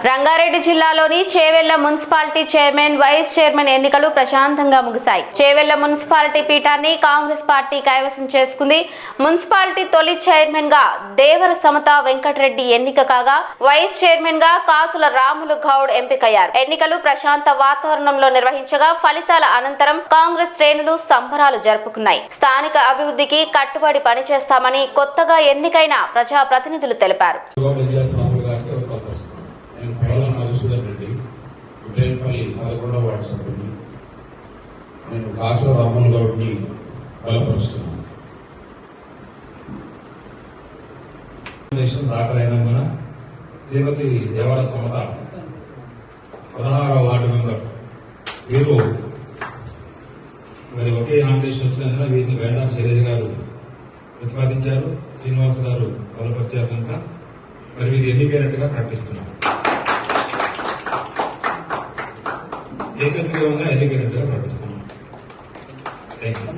రంగారెడ్డి జిల్లాలోని Chevella municipality chairman vice chairman ఎన్నికలు ప్రశాంతంగా ముగిశాయి. చేవెళ్ల మున్సిపాలిటీ పీఠాన్ని కాంగ్రెస్ పార్టీ కైవసం చేసుకుంది. మున్సిపాలిటీ తొలి చైర్మన్ గా దేవర సమత వెంకటరెడ్డి ఎన్నిక కాగా వైస్ చైర్మన్ గా కాసుల రాములు గౌడ్ ఎంపికయ్యారు. ఎన్నికలు ప్రశాంత వాతావరణంలో నిర్వహించగా ఫలితాల అనంతరం కాంగ్రెస్ శ్రేణులు సంబరాలు జరుపుకున్నాయి. స్థానిక అభివృద్ధికి కట్టుబడి పనిచేస్తామని కొత్తగా ఎన్నికైన ప్రజాప్రతినిధులు తెలిపారు. నేను పైల మధుసూదన్ రెడ్డి, ఇబ్రహీంపల్లి 11వ వార్డు సభ్యుని. నేను కాసుల రాములు గౌడ్ని బలపరుస్తున్నాను. దాఖలైనందున శ్రీమతి దేవర సమత 16వ వార్డు మెంబర్ వీరు మరి ఒకే నామినేషన్ వచ్చినందున వీరిని వేండా శైలజ గారు ప్రతిపాదించారు. శ్రీనివాస్ గారు బలపరిచారు కనుక మరి వీరు ఎన్నికైనట్టుగా ప్రకటిస్తున్నారు. ఏకగ్రీవంగా ఎన్నికైనట్టుగా ప్రకటిస్తున్నాం. Thank you.